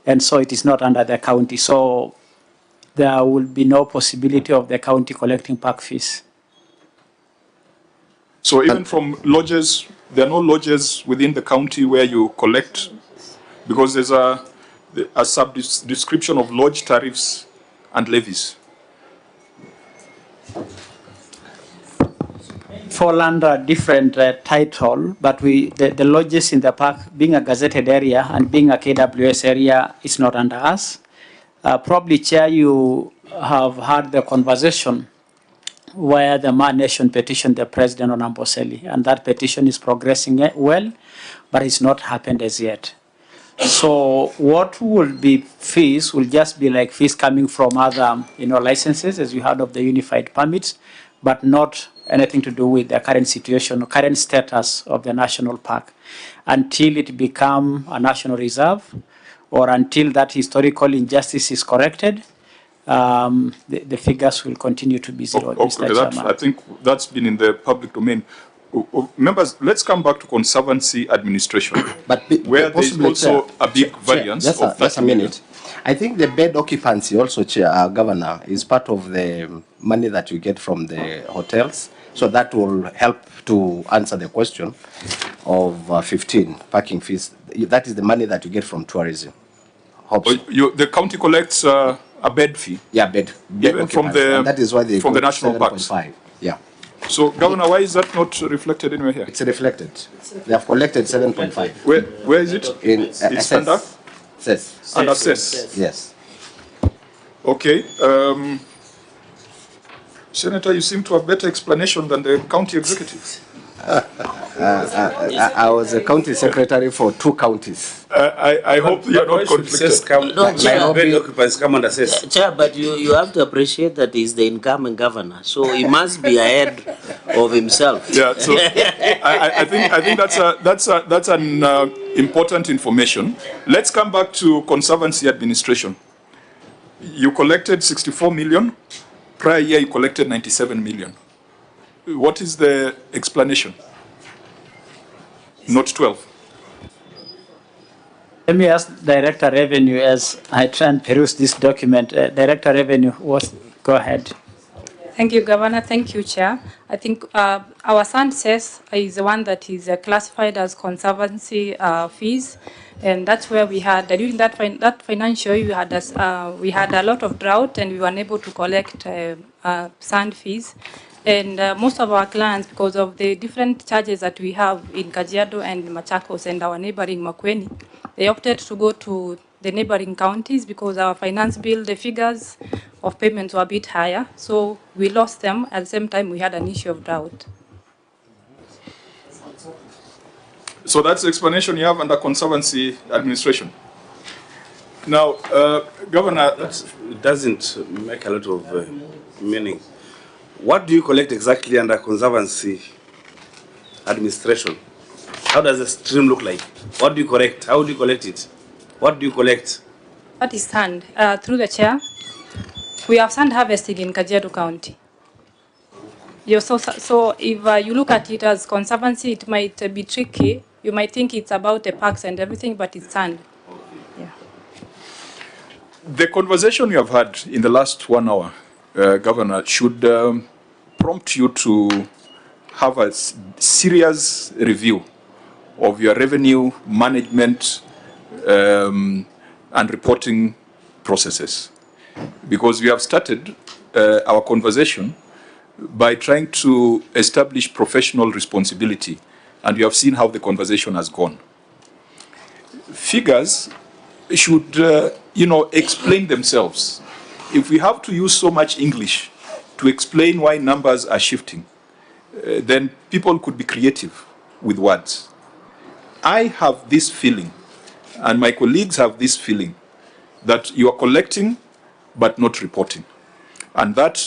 and so it is not under the county. So there will be no possibility of the county collecting park fees. So even from lodges, there are no lodges within the county where you collect, because there's a sub-description of lodge tariffs and levies. Fall under a different title, but the lodges in the park, being a gazetted area and being a KWS area, is not under us. Probably, Chair, you have had the conversation where the Man Nation petitioned the President on Amboseli, and that petition is progressing well, but it's not happened as yet. So what will be fees will just be like fees coming from other licenses, as you heard of the unified permits, but not anything to do with the current situation or current status of the national park until it become a national reserve or until that historical injustice is corrected. The figures will continue to be zero. Okay, I think that's been in the public domain. Members, let's come back to conservancy administration, but where there's also a big variance. Just a minute. I think the bed occupancy also, Chair, Governor, is part of the money that you get from the hotels. So that will help to answer the question of 15 parking fees. That is the money that you get from tourism. The county collects a bed fee? Yeah, bed even from the, that is why they from the national parks? Yeah. So, Governor, why is that not reflected anywhere here? It's reflected. They have collected 7.5. Where is it? It's under? Cess. Under Cess? Yes. Okay. Senator, you seem to have better explanation than the county executive. I was a county secretary for 2 counties. I hope you're not conflicted. No, Chair, bed occupiers come under Cess. Chair, but you have to appreciate that he's the incoming governor, so he must be ahead of himself. Yeah, so I think that's an important information. Let's come back to conservancy administration. You collected 64 million. Prior year, you collected 97 million. What is the explanation? Not 12. Let me ask Director Revenue as I try and peruse this document. Director Revenue, go ahead. Thank you, Governor. Thank you, Chair. I think our son says is the one that is classified as conservancy fees, and that's where we had during that financial year we had a lot of drought, and we were unable to collect sand fees. And most of our clients, because of the different charges that we have in Kajiado and Machakos and our neighboring Makwiny, they opted to go to the neighboring counties because our finance bill, the figures of payments were a bit higher. So we lost them. At the same time, we had an issue of drought. So that's the explanation you have under conservancy administration. Now, Governor, it doesn't make a lot of meaning. What do you collect exactly under conservancy administration? How does the stream look like? What do you collect? How do you collect it? What do you collect? That is sand. Through the chair, we have sand harvesting in Kajiado County. So if you look at it as conservancy, it might be tricky. You might think it's about the parks and everything, but it's sand. Yeah. The conversation you have had in the last 1 hour, Governor, should prompt you to have a serious review of your revenue management and reporting processes. Because we have started our conversation by trying to establish professional responsibility, and you have seen how the conversation has gone. Figures should, explain themselves. If we have to use so much English to explain why numbers are shifting, then people could be creative with words. I have this feeling, and my colleagues have this feeling, that you are collecting but not reporting. And that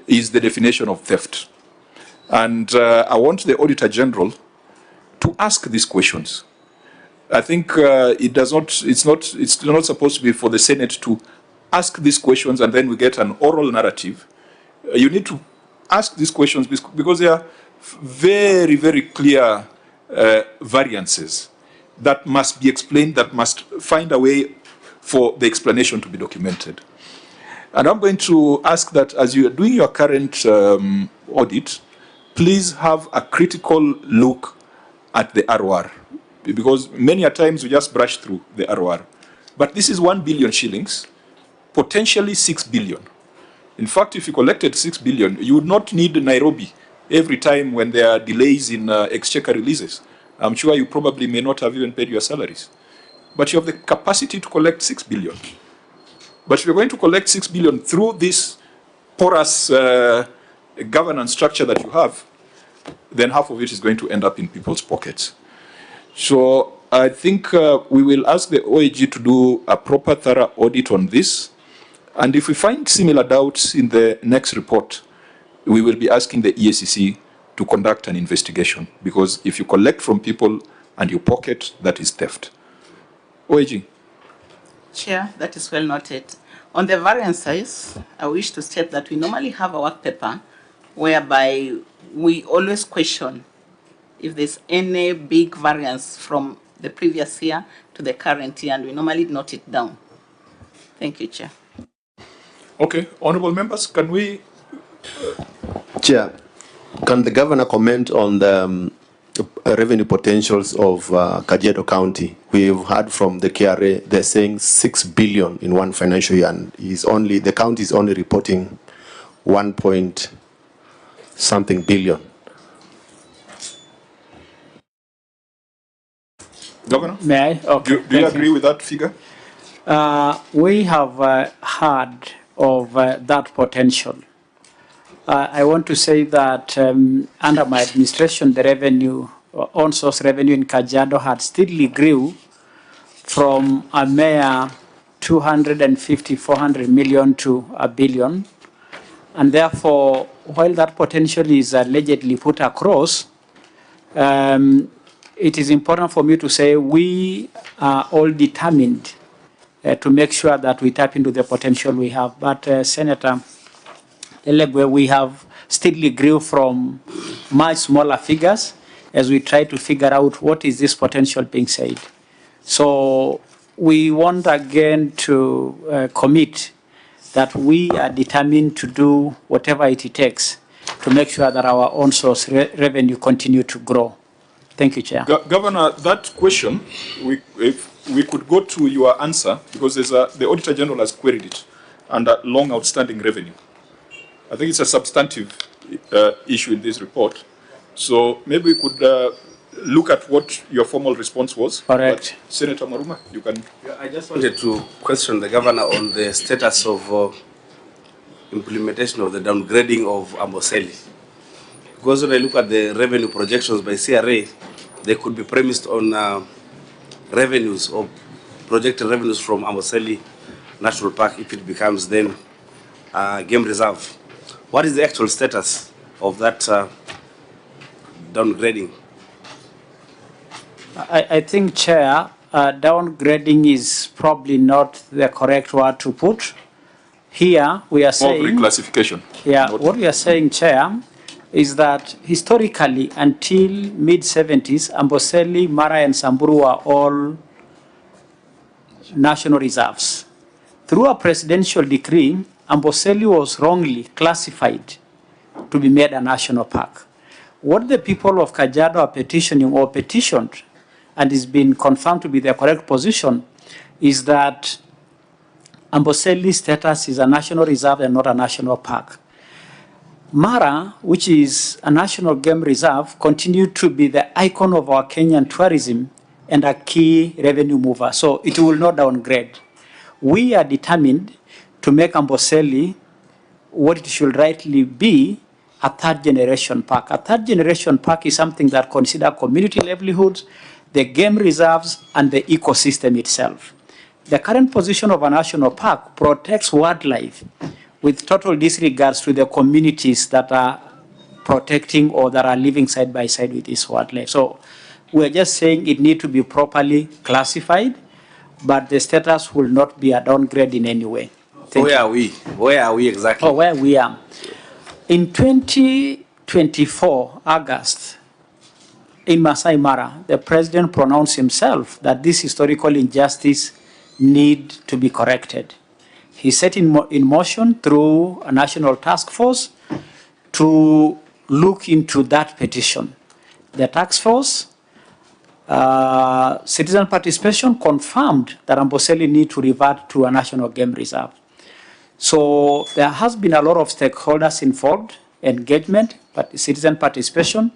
is the definition of theft. And I want the Auditor General to ask these questions. I think it's not supposed to be for the Senate to ask these questions and then we get an oral narrative. You need to ask these questions because they are very, very clear variances that must be explained, that must find a way for the explanation to be documented. And I'm going to ask that as you are doing your current audit, please have a critical look at the ROR, because many a times we just brush through the ROR. But this is 1 billion shillings, potentially 6 billion. In fact, if you collected 6 billion, you would not need Nairobi every time when there are delays in exchequer releases. I'm sure you probably may not have even paid your salaries. But you have the capacity to collect 6 billion. But if you're going to collect 6 billion through this porous governance structure that you have, then half of it is going to end up in people's pockets. So I think we will ask the OAG to do a proper, thorough audit on this. And if we find similar doubts in the next report, we will be asking the EACC to conduct an investigation. Because if you collect from people and you pocket, that is theft. OAG. Chair, that is well noted. On the variances, I wish to state that we normally have a work paper whereby we always question if there's any big variance from the previous year to the current year, and we normally note it down. Thank you, Chair. Okay, honorable members, can we... Chair, can the governor comment on the revenue potentials of Kajiado County? We've heard from the KRA, they're saying 6 billion in one financial year, and the county is only reporting 1.something billion. Governor? May I? Okay. Do you agree with that figure? We have heard of that potential. I want to say that under my administration, the revenue, on-source revenue in Kajiado had steadily grew from a mere 250, 400 million to a billion. And therefore, while that potential is allegedly put across, it is important for me to say we are all determined to make sure that we tap into the potential we have. But Senator Elegwe, we have steadily grew from much smaller figures as we try to figure out what is this potential being said. So we want again to commit that we are determined to do whatever it takes to make sure that our own source revenue continue to grow. Thank you, Chair. Governor, that question, if we could go to your answer, because the Auditor General has queried it under long outstanding revenue. I think it's a substantive issue in this report. So maybe we could look at what your formal response was. Correct. But Senator Maruma, you can... Yeah, I just wanted to question the governor on the status of implementation of the downgrading of Amboseli. Because when I look at the revenue projections by CRA, they could be premised on revenues or projected revenues from Amboseli National Park if it becomes then game reserve. What is the actual status of that downgrading? I think, Chair, downgrading is probably not the correct word to put. Here, we are saying... reclassification. Yeah, what we are saying, Chair, is that historically, until mid-70s, Amboseli, Mara, and Samburu were all national reserves. Through a presidential decree, Amboseli was wrongly classified to be made a national park. What the people of Kajiado are petitioning or petitioned, and is being confirmed to be the correct position, is that Amboseli's status is a national reserve and not a national park. Mara, which is a national game reserve, continued to be the icon of our Kenyan tourism and a key revenue mover. So it will not downgrade. We are determined to make Amboseli what it should rightly be, a third-generation park. A third-generation park is something that considers community livelihoods, the game reserves, and the ecosystem itself. The current position of a national park protects wildlife with total disregards to the communities that are protecting or that are living side by side with this wildlife. So we're just saying it needs to be properly classified, but the status will not be a downgrade in any way. Where are we? Where are we exactly? Oh, where we are. In 2024, August, in Masai Mara, the president pronounced himself that this historical injustice need to be corrected. He set in motion through a national task force to look into that petition. The task force, citizen participation confirmed that Amboseli need to revert to a national game reserve. So there has been a lot of stakeholders involved, engagement, but citizen participation.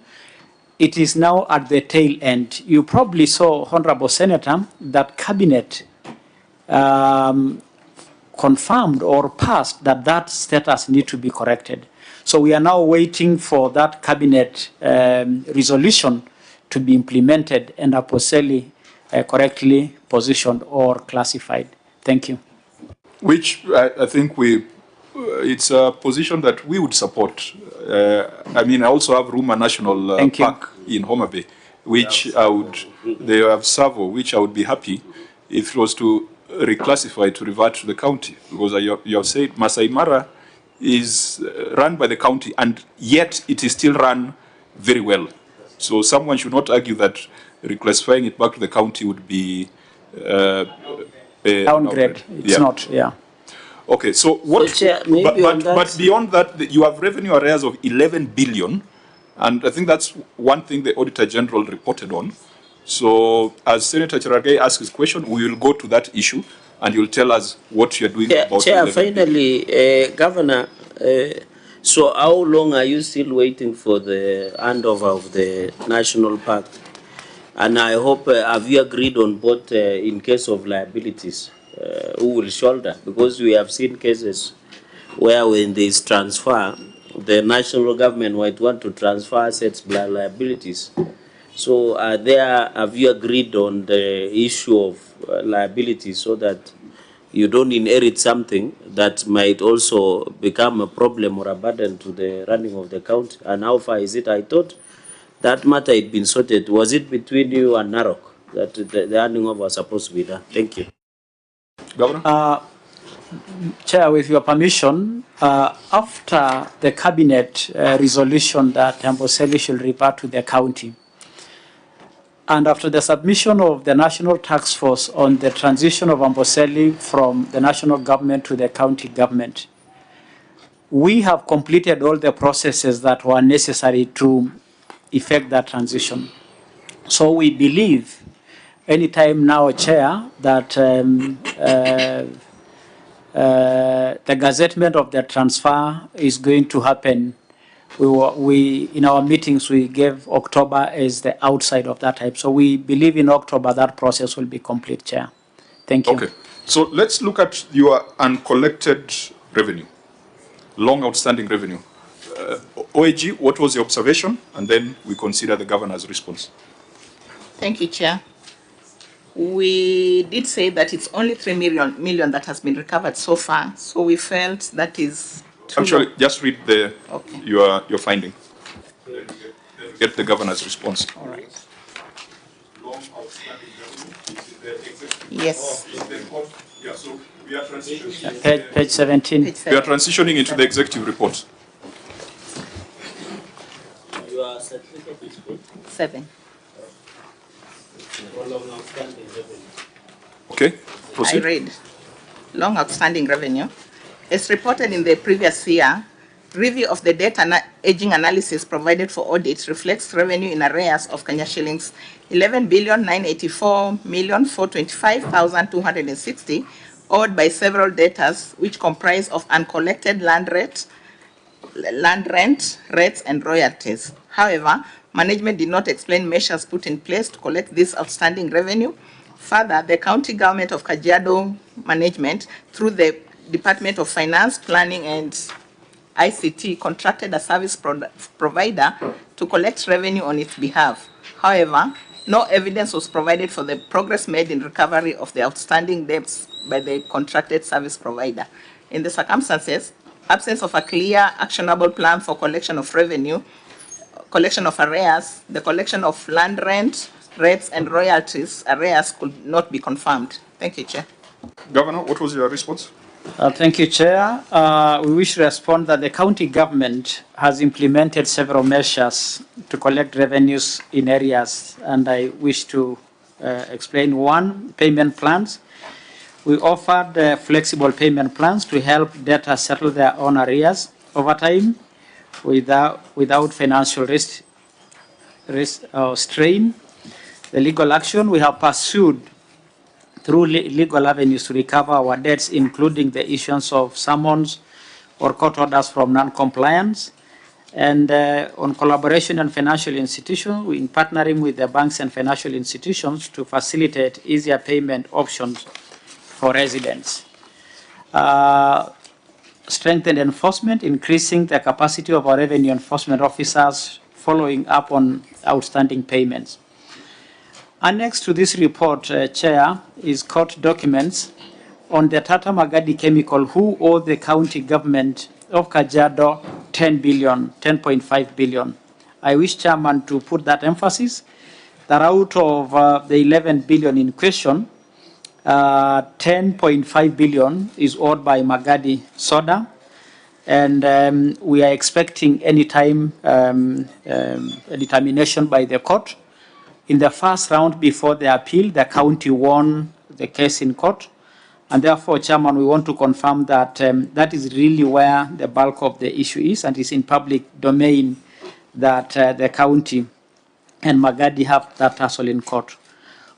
It is now at the tail end. You probably saw, Honorable Senator, that Cabinet confirmed or passed that that status needs to be corrected. So we are now waiting for that Cabinet resolution to be implemented and Amboseli correctly positioned or classified. Thank you. Which I think it's a position that we would support. I mean, I also have Ruma National Park in Homa Bay, which they have Savo, which I would be happy if it was to reclassify to revert to the county. Because you have said Masai Mara is run by the county, and yet it is still run very well. So someone should not argue that reclassifying it back to the county would be downgrade. It's not, yeah. Okay, so what? So, Chair, but beyond that, you have revenue arrears of 11 billion, and I think that's one thing the Auditor General reported on. So, as Senator Cherargei asked his question, we will go to that issue, and you'll tell us what you're doing about it. Chair, finally, Governor, so how long are you still waiting for the handover of the national park? And I hope, have you agreed on both in case of liabilities, who will shoulder? Because we have seen cases where when there is transfer, the national government might want to transfer assets by liabilities. So have you agreed on the issue of liabilities so that you don't inherit something that might also become a problem or a burden to the running of the county? And how far is it? I thought that matter had been sorted. Was it between you and Narok that the handing over was supposed to be done? Thank you. Governor? Chair, with your permission, after the Cabinet resolution that Amboseli should revert to the county, and after the submission of the National Task Force on the transition of Amboseli from the national government to the county government, we have completed all the processes that were necessary to effect that transition. So we believe anytime now, Chair, that the gazettement of the transfer is going to happen. We in our meetings, we gave October as the outside of that type. So we believe in October that process will be complete, Chair. Thank you. Okay. So let's look at your uncollected revenue, long outstanding revenue. OAG, what was your observation? And then we consider the governor's response. Thank you, Chair. We did say that it's only 3 million that has been recovered so far. So we felt that is too Actually, low. just read your finding. Then get the governor's response. All right. Yes. Yeah, so we are transitioning. Page 17. Page We are 7. transitioning into the executive report. Your certificate is good. 7. Okay, I proceed. read. Long outstanding revenue. As reported in the previous year, review of the data aging analysis provided for audit reflects revenue in arrears of Kenya shillings 11,984,425,260 owed by several debtors, which comprise of uncollected land rent, rates, and royalties. However, management did not explain measures put in place to collect this outstanding revenue. Further, the county government of Kajiado management, through the Department of Finance, Planning, and ICT, contracted a service provider to collect revenue on its behalf. However, no evidence was provided for the progress made in recovery of the outstanding debts by the contracted service provider. In the circumstances, absence of a clear, actionable plan for collection of revenue, collection of arrears, the collection of land rent, rates, and royalties arrears could not be confirmed. Thank you, Chair. Governor, what was your response? Thank you, Chair. We wish to respond that the county government has implemented several measures to collect revenues in areas, and I wish to explain one, payment plans. We offered flexible payment plans to help debtors settle their own arrears over time without financial strain. The legal action we have pursued through legal avenues to recover our debts, including the issuance of summons or court orders from non-compliance. And on collaboration and financial institutions, we're partnering with the banks and financial institutions to facilitate easier payment options for residents. Strengthened enforcement, increasing the capacity of our revenue enforcement officers following up on outstanding payments. Annexed to this report, Chair, is court documents on the Tata Magadi Chemical, who owe the county government of Kajiado 10.5 billion. I wish, Chairman, to put that emphasis that out of the 11 billion in question, 10.5 billion is owed by Magadi Soda, and we are expecting any time a determination by the court. In the first round before the appeal, the county won the case in court, and therefore, Chairman, we want to confirm that that is really where the bulk of the issue is, and it's in public domain that the county and Magadi have that tussle in court.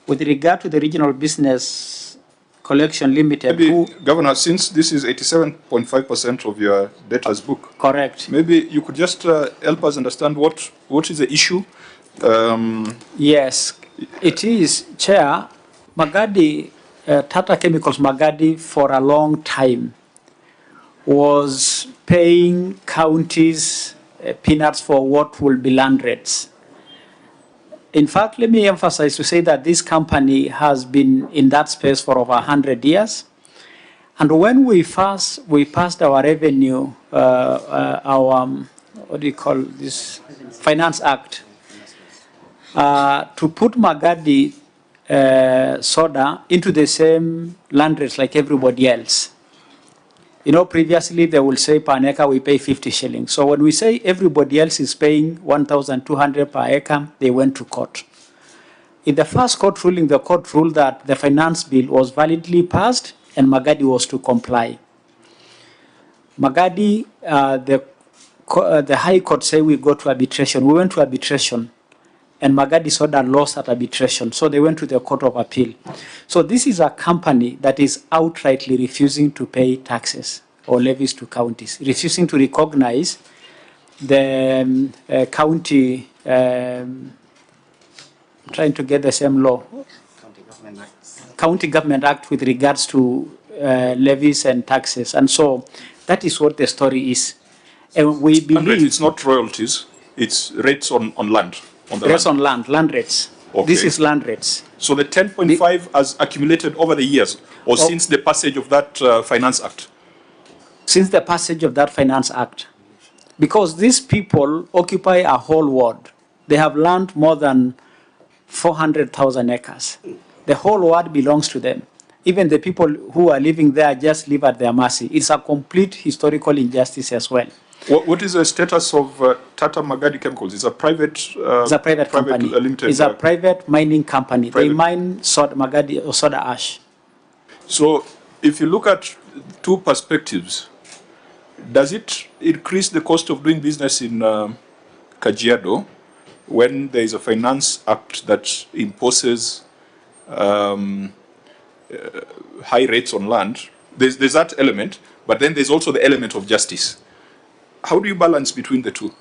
With regard to the regional business collection limited, maybe, Governor, since this is 87.5% of your debtors book, correct. Maybe you could just help us understand what is the issue. Yes, it is, Chair. Magadi, Tata Chemicals Magadi, for a long time was paying counties peanuts for what will be land rates. In fact, let me emphasize to say that this company has been in that space for over 100 years. And when we passed our revenue, what do you call this, Finance Act, to put Magadi soda into the same land rates like everybody else. You know, previously they will say per acre we pay 50 shillings. So when we say everybody else is paying 1,200 per acre, they went to court. In the first court ruling, the court ruled that the finance bill was validly passed and Magadi was to comply. Magadi, the High Court said we go to arbitration. We went to arbitration, and Magadi Soda lost at arbitration, so they went to the Court of Appeal. So this is a company that is outrightly refusing to pay taxes or levies to counties, refusing to recognize the county, trying to get the same law, County Government Act with regards to levies and taxes. And so that is what the story is. And we believe it's not royalties, it's rates on land. Rates on land rates. Okay. This is land rates. So the 10.5 has accumulated over the years, or since the passage of that Finance Act? Since the passage of that Finance Act. Because these people occupy a whole ward. They have land more than 400,000 acres. The whole ward belongs to them. Even the people who are living there just live at their mercy. It's a complete historical injustice as well. What is the status of Tata Magadi Chemicals? It's a private, it's a private company. Limited. It's a private mining company. Private. They mine Magadi or soda ash. So, if you look at two perspectives, does it increase the cost of doing business in Kajiado when there is a Finance Act that imposes high rates on land? There's that element, but then there's also the element of justice. How do you balance between the two?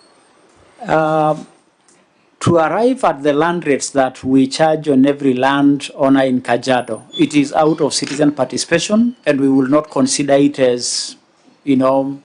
To arrive at the land rates that we charge on every land owner in Kajiado, it is out of citizen participation, and we will not consider it as, you know,